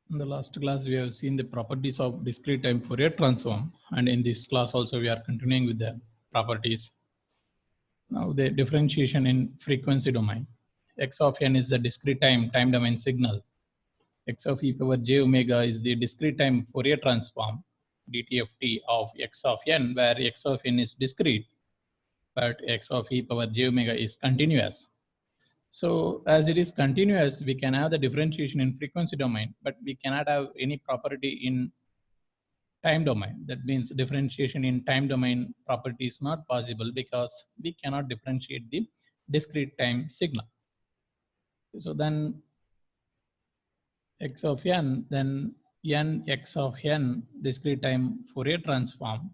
In the last class, we have seen the properties of discrete time Fourier transform, and in this class also we are continuing with the properties. Now the differentiation in frequency domain. X of n is the discrete time domain signal. X of e power j omega is the discrete time Fourier transform dt of t of x of n, where x of n is discrete, but x of e power j omega is continuous. So as it is continuous, we can have the differentiation in frequency domain, but we cannot have any property in time domain. That means differentiation in time domain property is not possible because we cannot differentiate the discrete time signal. So then x of n, then n x of n discrete time Fourier transform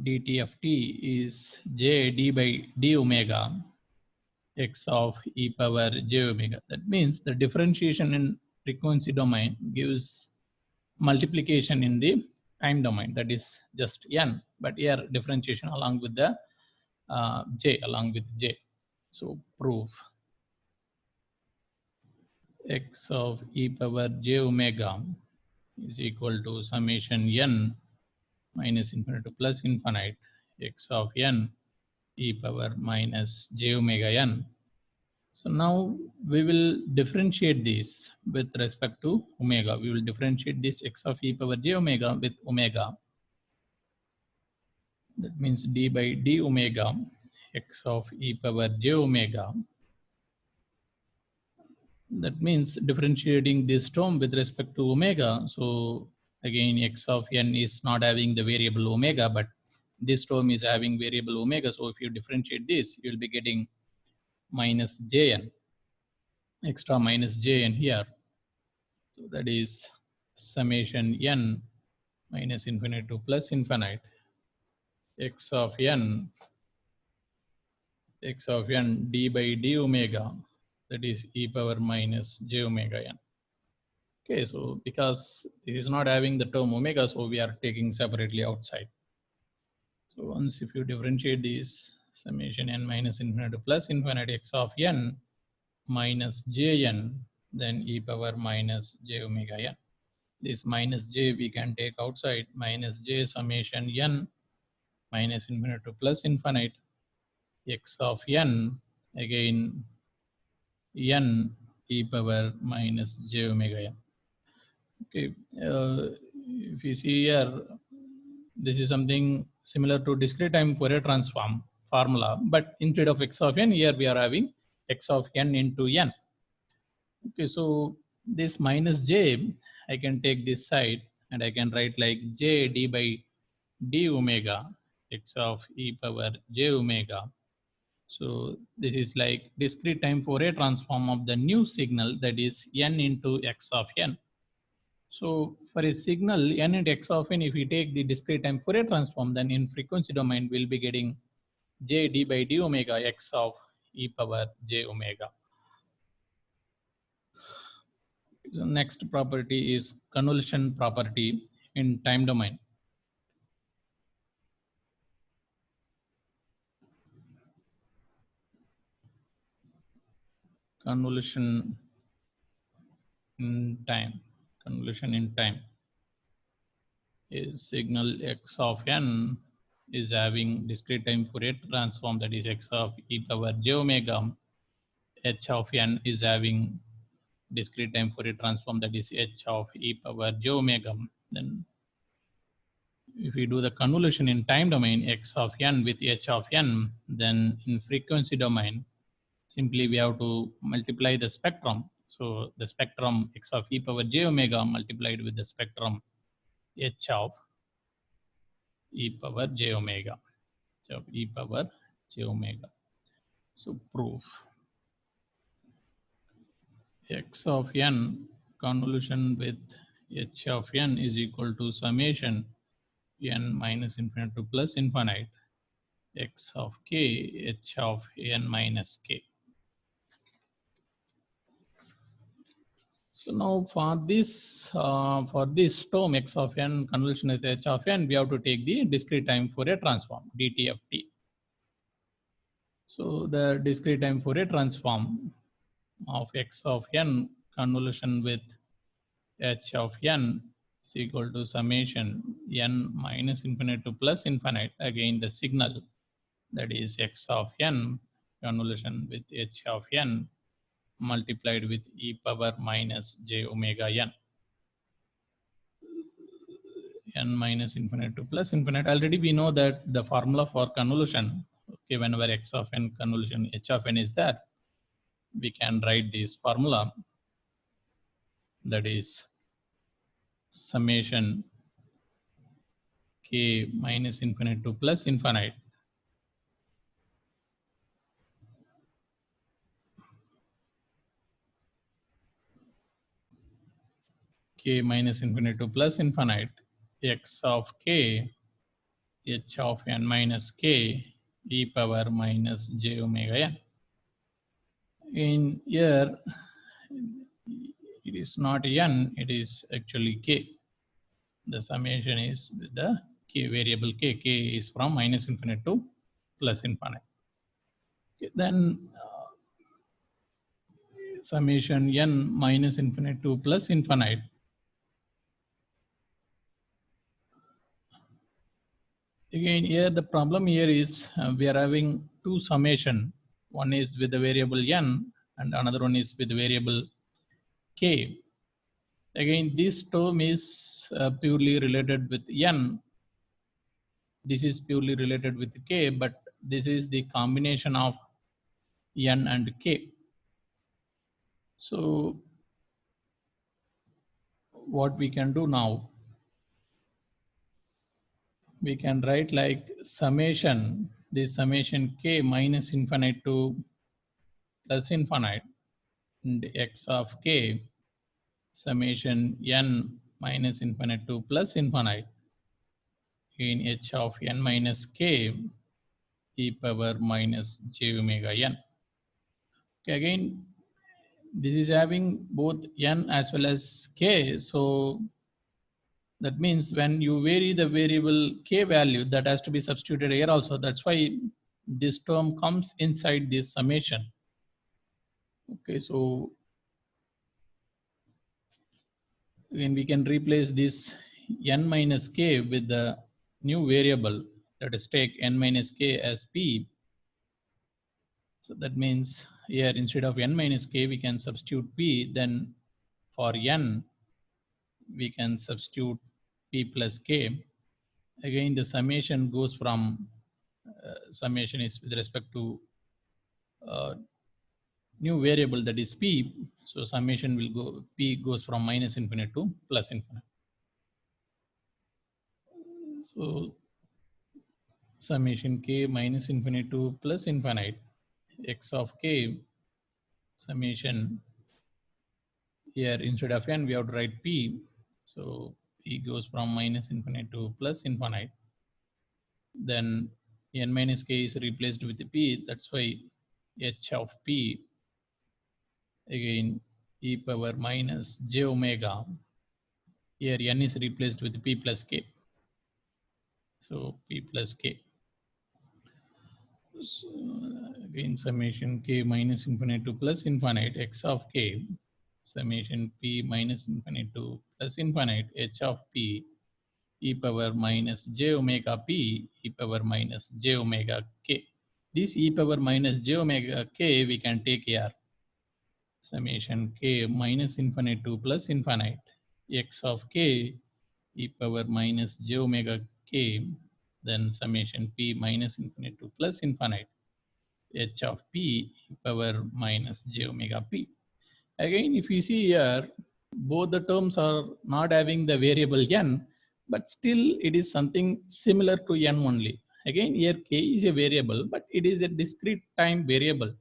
dt of t is j d by d omega x of e power j omega. That means the differentiation in frequency domain gives multiplication in the time domain, that is just n, but here differentiation along with the j. So proof x of e power j omega is equal to summation n minus infinity to plus infinite x of n e power minus j omega n. So now we will differentiate this with respect to omega. We will differentiate this x of e power j omega with omega. That means d by d omega x of e power j omega. That means differentiating this term with respect to omega. So again, x of n is not having the variable omega, but this term is having variable omega. So if you differentiate this, you'll be getting minus jn, extra minus jn here. So that is summation n minus infinite to plus infinite x of n d by d omega, that is e power minus j omega n. Okay, so because this is not having the term omega, so we are taking separately outside. So once if you differentiate this, summation n minus infinite to plus infinite x of n minus jn, then e power minus j omega n. This minus j we can take outside, minus j summation n minus infinite to plus infinite x of n, again n e power minus j omega n. Okay, if you see here, this is something similar to discrete time Fourier transform formula, but instead of x of n, here we are having x of n into n. Okay, so this minus j, I can take this side and I can write like j d by d omega x of e power j omega. So this is like discrete time Fourier transform of the new signal, that is n into x of n. So for a signal n into x of n, if we take the discrete time Fourier transform, then in frequency domain we'll be getting j d by d omega x of e power j omega. So next property is convolution property in time domain. Convolution in time is signal x of n is having discrete time Fourier transform, that is x of e power j omega. H of n is having discrete time Fourier transform, that is h of e power j omega. Then if we do the convolution in time domain x of n with h of n, then in frequency domain, simply we have to multiply the spectrum. So the spectrum x of e power j omega multiplied with the spectrum h of e power j omega. So e power j omega. So proof x of n convolution with h of n is equal to summation n minus infinite to plus infinite x of k h of n minus k. So now for this term x of n convolution with h of n, we have to take the discrete time Fourier transform dt of t. So the discrete time Fourier transform of x of n convolution with h of n is equal to summation n minus infinite to plus infinite. Again, the signal, that is x of n convolution with h of n multiplied with e power minus j omega n. N minus infinite to plus infinite. Already we know that the formula for convolution, okay, whenever x of n convolution h of n is there, we can write this formula, that is summation k minus infinite to plus infinite k minus infinite to plus infinite x of k h of n minus k e power minus j omega n. In here, it is not n, it is actually k. The summation is with the k variable k. K is from minus infinite to plus infinite. Okay, then summation n minus infinite to plus infinite. Again, here the problem here is we are having two summation. One is with the variable n and another one is with the variable k. Again, this term is purely related with n. This is purely related with k, but this is the combination of n and k. So what we can do now, we can write like summation, this summation k minus infinite to plus infinite, and x of k summation n minus infinite to plus infinite in h of n minus k e power minus j omega n. Okay, again, this is having both n as well as k, so that means when you vary the variable k value, that has to be substituted here also. That's why this term comes inside this summation. Okay, so when we can replace this n minus k with the new variable, that is take n minus k as p. So that means here instead of n minus k, we can substitute p. Then for n, we can substitute p plus k. Again, the summation goes from, summation is with respect to new variable, that is p. So summation will go, p goes from minus infinite to plus infinite. So summation k minus infinite to plus infinite x of k summation, here instead of n we have to write p. So p goes from minus infinite to plus infinite. Then n minus k is replaced with p. That's why h of p again e power minus j omega. Here n is replaced with p plus k. So p plus k. So again summation k minus infinite to plus infinite x of k summation p minus infinite to plus infinite h of p e power minus j omega p e power minus j omega k. This e power minus j omega k we can take here. Summation k minus infinite to plus infinite x of k e power minus j omega k. Then summation p minus infinite to plus infinite h of p e power minus j omega p. Again, if you see here, both the terms are not having the variable n, but still it is something similar to n only. Again, here k is a variable, but it is a discrete time variable.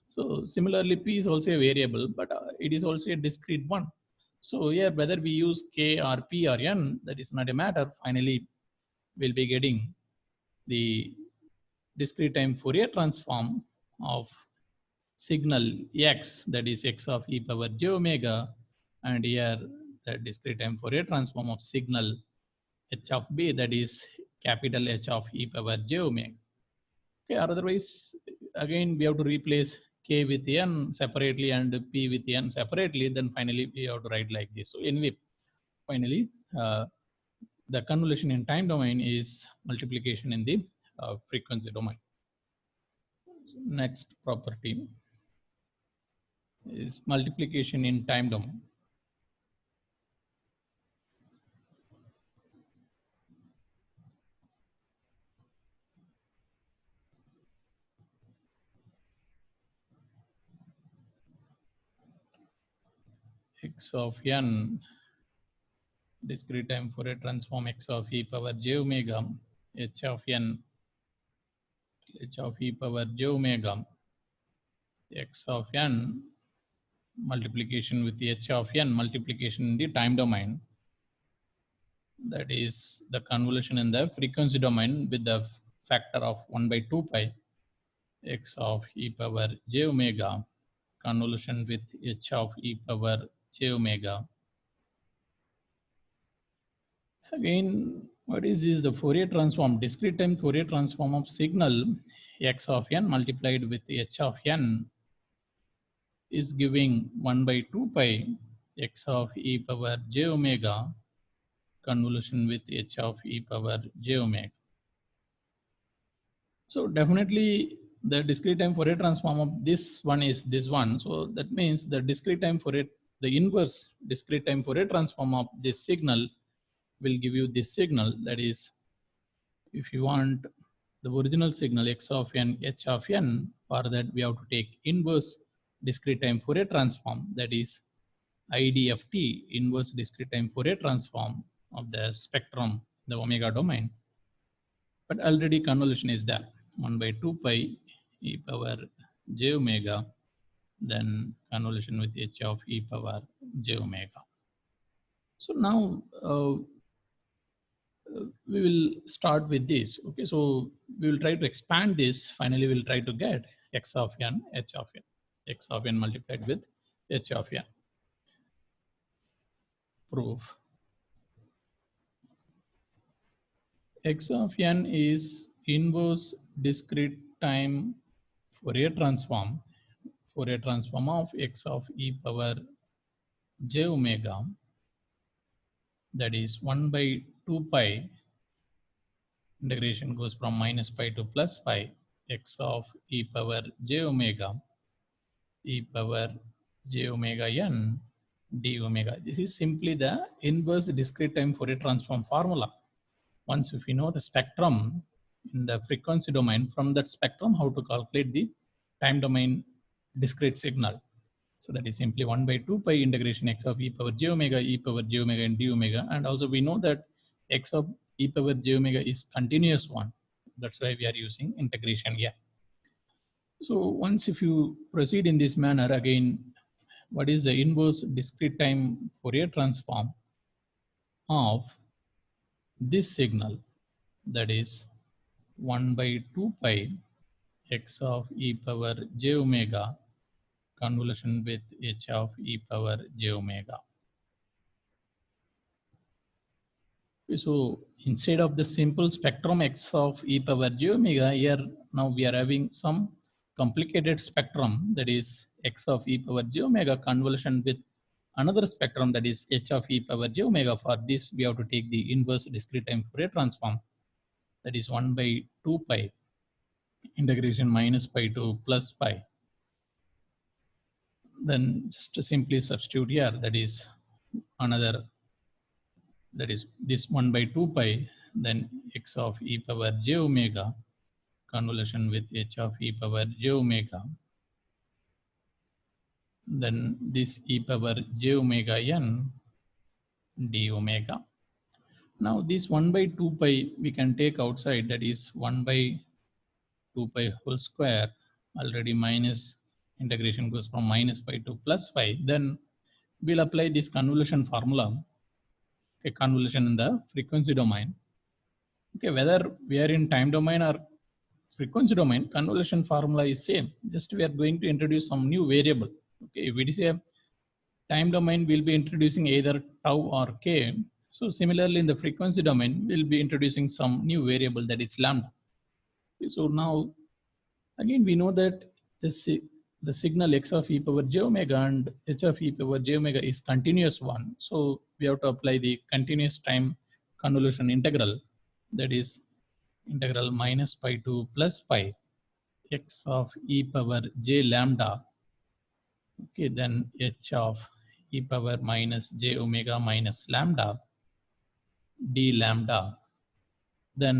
So similarly, p is also a variable, but it is also a discrete one. So here, whether we use k or p or n, that is not a matter. Finally, we'll be getting the discrete time Fourier transform of signal x, that is x of e power j omega, and here the discrete time Fourier transform of signal h of b, that is capital H of e power j omega. Okay, otherwise again we have to replace k with n separately and p with n separately, then finally we have to write like this. So anyway, finally, the convolution in time domain is multiplication in the frequency domain. So next property is multiplication in time domain. X of n discrete time Fourier transform x of e power j omega h of n h of e power j omega x of n multiplication with the h of n multiplication in the time domain, that is the convolution in the frequency domain with the factor of 1 by 2 pi x of e power j omega convolution with h of e power j omega. Again, what is this? The Fourier transform, discrete time Fourier transform of signal x of n multiplied with h of n is giving 1 by 2 pi x of e power j omega convolution with h of e power j omega. So definitely the discrete time Fourier transform of this one is this one. So that means the discrete time Fourier, the inverse discrete time Fourier transform of this signal will give you this signal. That is, if you want the original signal x of n, h of n, for that we have to take inverse discrete time Fourier transform, that is IDFT, inverse discrete time Fourier transform of the spectrum, the omega domain. But already convolution is there, 1 by 2 pi e power j omega, then convolution with h of e power j omega. So now we will start with this. Okay, so we will try to expand this. Finally, we'll try to get x of n, h of n, x of n multiplied with h of n. Proof. X of n is inverse discrete time Fourier transform of x of e power j omega, that is 1 by 2 pi, integration goes from minus pi to plus pi, x of e power j omega n d omega. This is simply the inverse discrete time Fourier transform formula. Once if we know the spectrum in the frequency domain, from that spectrum how to calculate the time domain discrete signal. So that is simply 1 by 2 pi integration x of e power j omega and d omega. And also we know that x of e power j omega is continuous one. That's why we are using integration here. So once if you proceed in this manner, again, what is the inverse discrete time Fourier transform of this signal, that is 1 by 2 pi x of e power j omega convolution with h of e power j omega. So instead of the simple spectrum x of e power j omega, here now we are having some complicated spectrum, that is x of e power j omega convolution with another spectrum, that is h of e power j omega. For this we have to take the inverse discrete time Fourier transform, that is 1 by 2 pi integration minus pi to plus pi. Then just to simply substitute here, that is another, that is this 1 by 2 pi, then x of e power j omega convolution with h of e power j omega, then this e power j omega n d omega. Now this 1 by 2 pi we can take outside, that is 1 by 2 pi whole square, already minus, integration goes from minus pi to plus pi. Then we'll apply this convolution formula, a convolution in the frequency domain. Okay, whether we are in time domain or frequency domain, convolution formula is same. Just we are going to introduce some new variable. Okay, if it is a time domain, we'll be introducing either tau or k. So similarly in the frequency domain, we'll be introducing some new variable, that is lambda. Okay, so now again we know that the signal x of e power j omega and h of e power j omega is continuous one. So we have to apply the continuous time convolution integral, that is integral minus pi to plus pi x of e power j lambda. Okay, then h of e power minus j omega minus lambda d lambda. Then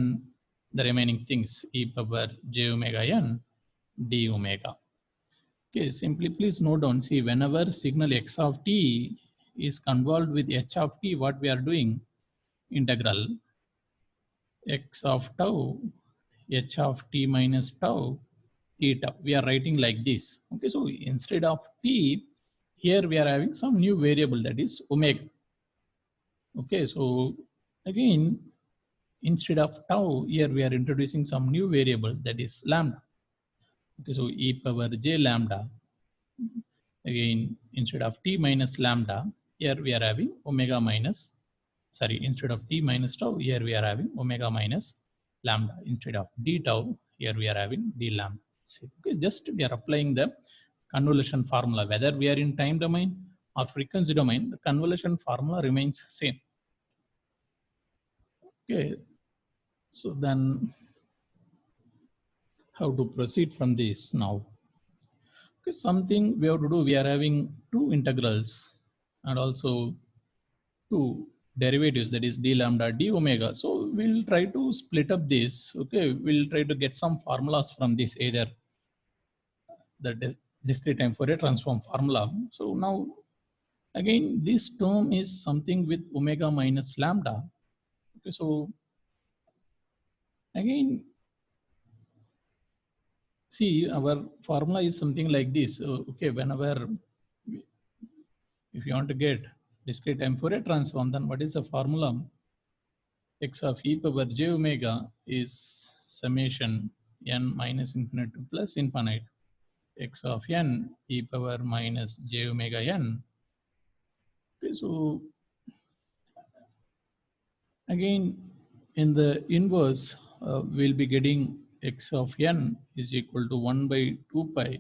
the remaining things e power j omega n d omega. Okay, simply please note down, see, whenever signal x of t is convolved with h of t, what we are doing, integral x of tau h of t minus tau theta. We are writing like this. Okay, so instead of t, here we are having some new variable, that is omega. Okay, so again, instead of tau, here we are introducing some new variable, that is lambda. Okay, so e power j lambda. Again, instead of t minus lambda, here we are having omega minus, sorry, instead of t minus tau, here we are having omega minus lambda. Instead of d tau, here we are having d lambda. Okay, just we are applying the convolution formula. Whether we are in time domain or frequency domain, the convolution formula remains same. Okay, so then how to proceed from this now? Okay, something we have to do, we are having two integrals and also two derivatives, that is d lambda d omega. So we'll try to split up this. Okay, we'll try to get some formulas from this, either the discrete time Fourier transform formula. So now again, this term is something with omega minus lambda. Okay, so again, see, our formula is something like this. Okay, whenever if you want to get discrete time Fourier transform, then what is the formula? X of e power j omega is summation n minus infinite to plus infinite x of n e power minus j omega n. Okay, so again, in the inverse, we'll be getting x of n is equal to 1 by 2 pi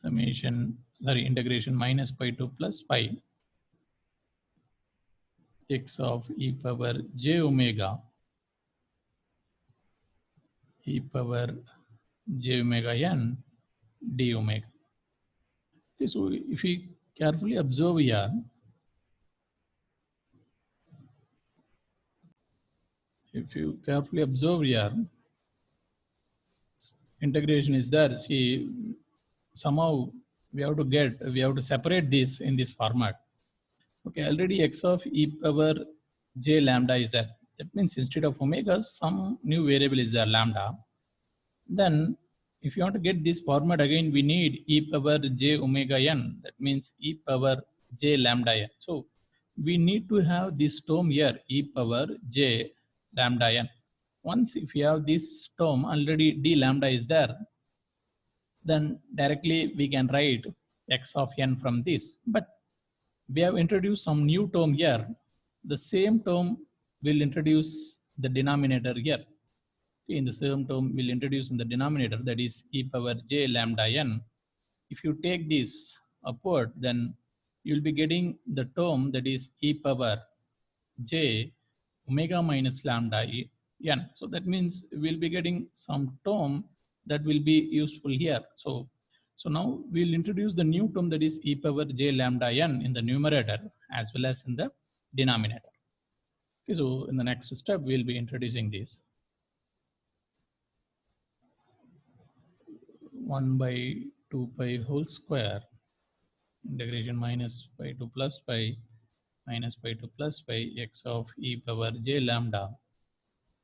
summation, sorry, integration minus pi to plus pi x of e power j omega e power j omega n d omega. Okay, so if we carefully observe here, integration is there. See, somehow we have to separate this in this format. Okay, already x of e power j lambda is there. That means instead of omega, some new variable is there, lambda. Then if you want to get this format again, we need e power j omega n. That means e power j lambda n. So we need to have this term here, e power j lambda n. Once if you have this term, already d lambda is there, then directly we can write x of n from this. But we have introduced some new term here. The same term will introduce the denominator here. In the same term will introduce in the denominator, that is e power j lambda n. If you take this upward, then you'll be getting the term that is e power j omega minus lambda n. So that means we'll be getting some term that will be useful here. So now we'll introduce the new term, that is e power j lambda n in the numerator as well as in the denominator. Okay, so in the next step, we'll be introducing this. 1 by 2 pi whole square integration minus pi to plus pi minus pi to plus pi x of e power j lambda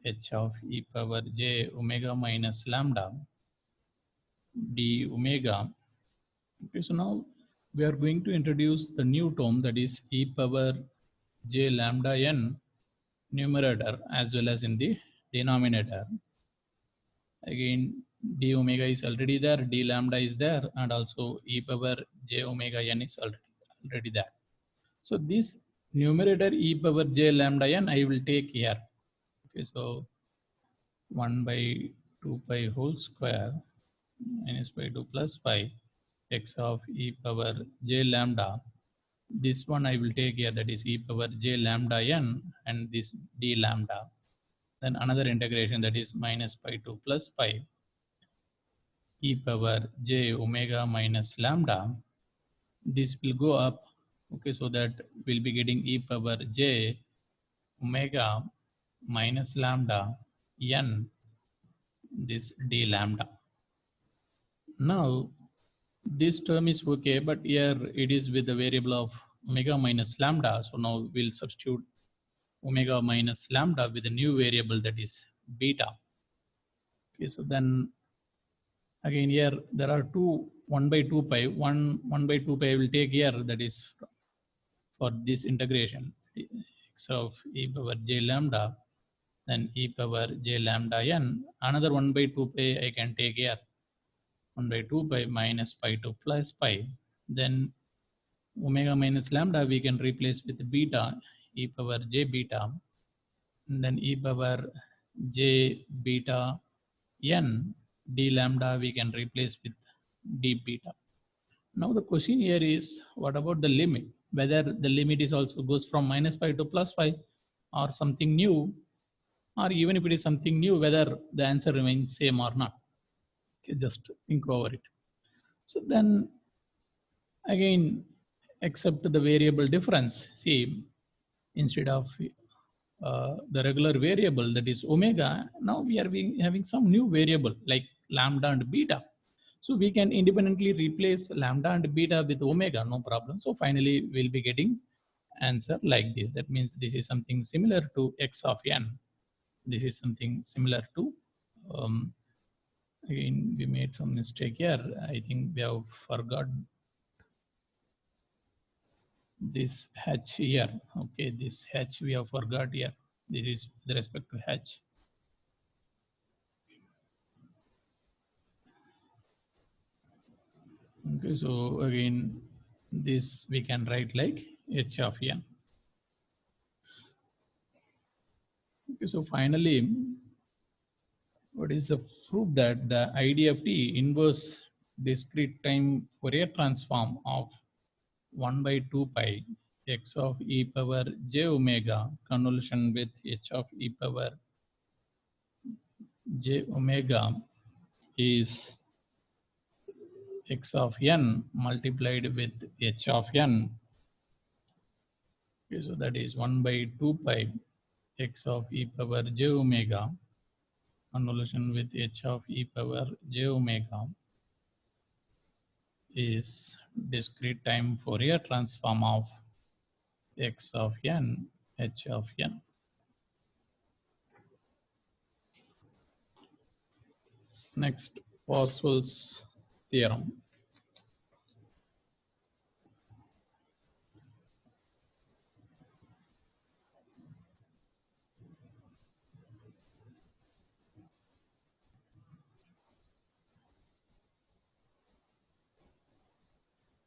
h of e power j omega minus lambda d omega. Okay, so now we are going to introduce the new term, that is e power j lambda n numerator as well as in the denominator. Again, d omega is already there, d lambda is there, and also e power j omega n is already there. So this numerator e power j lambda n I will take here. Okay, so 1 by 2 pi whole square minus pi to plus pi x of e power j lambda. This one I will take here, that is e power j lambda n, and this d lambda. Then another integration, that is minus pi to plus pi e power j omega minus lambda. This will go up, okay, so that we'll be getting e power j omega minus lambda n, this d lambda. Now this term is okay, but here it is with the variable of omega minus lambda. So now we'll substitute omega minus lambda with a new variable, that is beta. Okay, so then again here there are two 1 by 2 pi. 1 by 2 pi I will take here, that is for this integration, x of e power j lambda, then e power j lambda n. Another 1 by 2 pi I can take here, 1 by 2 pi minus pi to plus pi. Then omega minus lambda we can replace with beta, e power j beta, and then e power j beta n, d lambda we can replace with d beta. Now the question here is, what about the limit? Whether the limit is also goes from minus pi to plus pi or something new, or even if it is something new, whether the answer remains same or not. Okay, just think over it. So then again, except the variable difference, see, instead of the regular variable, that is omega, now we are having some new variable like lambda and beta. So we can independently replace lambda and beta with omega, no problem. So finally we'll be getting answer like this. That means this is something similar to x of n. This is something similar to, again we made some mistake here. I think we have forgot this h here. Okay, this h we have forgot here. This is with respect to h. Okay, so again, this we can write like h of n. Okay, so finally, what is the proof that the IDFT inverse discrete time Fourier transform of 1 by 2 pi x of e power j omega convolution with h of e power j omega is x of n multiplied with h of n. Okay, so that is 1 by 2 pi x of e power j omega convolution with h of e power j omega is discrete time Fourier transform of x of n, h of n. Next, Boswell's theorem.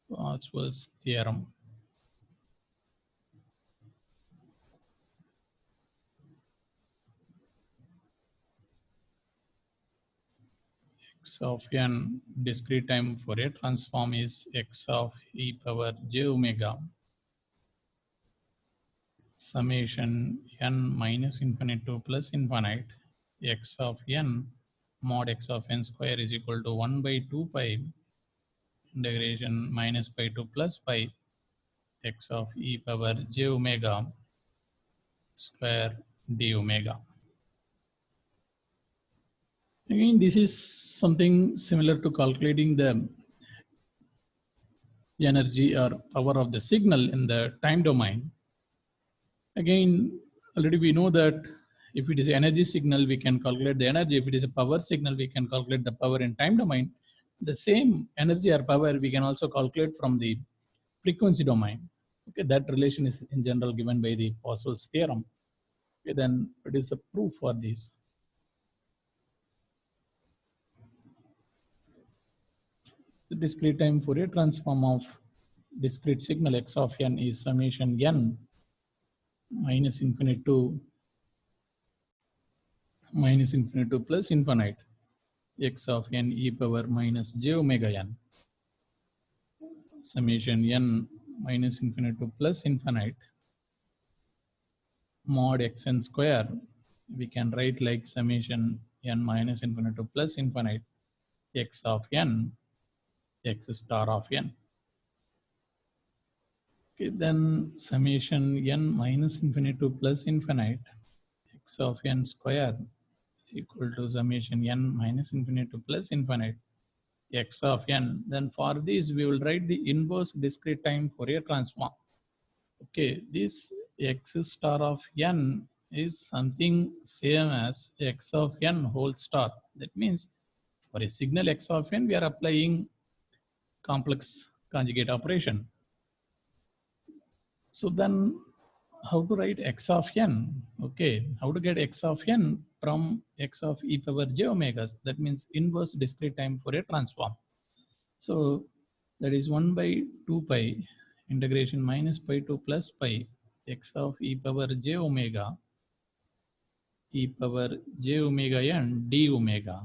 Boswell's theorem. X of n discrete time Fourier transform is x of e power j omega summation n minus infinite to plus infinite x of n mod x of n square is equal to 1 by 2 pi integration minus pi to plus pi x of e power j omega square d omega. Again, this is something similar to calculating the energy or power of the signal in the time domain. Again, already we know that if it is energy signal, we can calculate the energy. If it is a power signal, we can calculate the power in time domain. The same energy or power we can also calculate from the frequency domain. Okay, that relation is in general given by the Boswell's theorem. Okay, then what is the proof for this? The discrete time Fourier transform of discrete signal x of n is summation n minus infinite to plus infinite x of n e power minus j omega n. summation n minus infinite to plus infinite mod xn square, we can write like summation n minus infinite to plus infinite x of n, x star of n. Okay, then summation n minus infinite to plus infinite x of n square is equal to summation n minus infinite to plus infinite x of n. Then for this, we will write the inverse discrete time Fourier transform. Okay, this x star of n is something same as x of n whole star. That means for a signal x of n, we are applying complex conjugate operation. So then how to write x of n? Okay, how to get x of n from x of e power j omega? That means inverse discrete time Fourier transform. So that is 1 by 2 pi integration minus pi to plus pi x of e power j omega n d omega.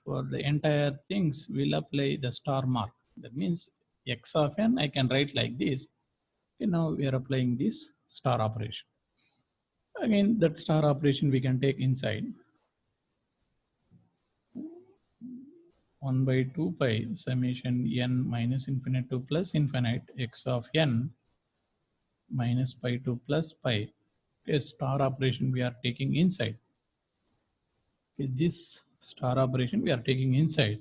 For the entire things, we'll apply the star mark. That means x of n, I can write like this. Okay, now we are applying this star operation. Again, that star operation we can take inside. 1 by 2 pi summation n minus infinite to plus infinite x of n minus pi to plus pi. Okay, star operation we are taking inside. Okay, this star operation we are taking inside.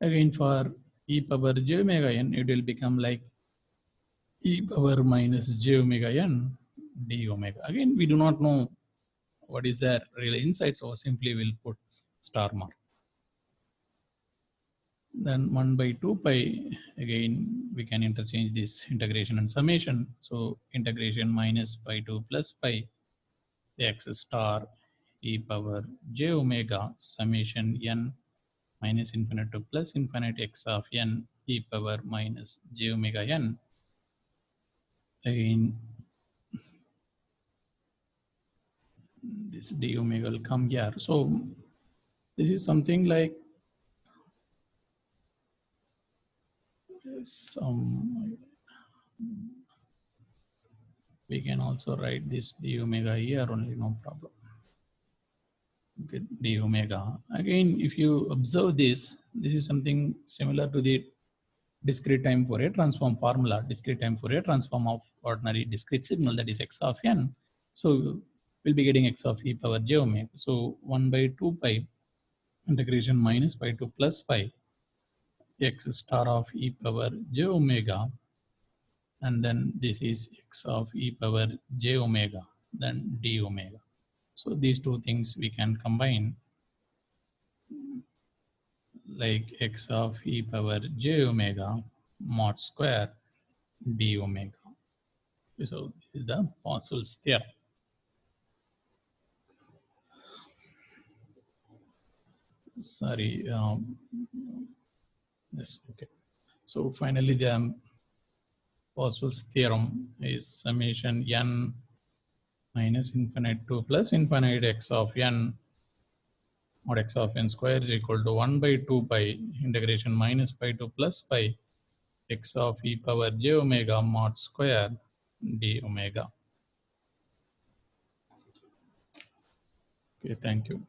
Again, for e power j omega n, it will become like e power minus j omega n d omega. Again, we do not know what is there really inside, so simply we'll put star mark. Then 1 by 2 pi, again, we can interchange this integration and summation. So integration minus pi to plus pi x star e power j omega summation n minus infinite to plus infinite x of n e power minus j omega n. Again, this d omega will come here. So this is something like we can also write this d omega here only, no problem. Okay, d omega. Again, if you observe this, this is something similar to the discrete time Fourier transform formula, discrete time Fourier transform of ordinary discrete signal, that is x of n. So we'll be getting x of e power j omega. So 1 by 2 pi integration minus pi to plus pi x star of e power j omega, and then this is x of e power j omega, then d omega. So these two things we can combine like x of e power j omega mod square d omega. So this is the Poiseuille's theorem. Sorry, yes, okay. So finally the Poiseuille's theorem is summation n minus infinite to plus infinite x of n mod x of n square is equal to 1 by 2 pi integration minus pi to plus pi x of e power j omega mod square d omega. Okay, thank you.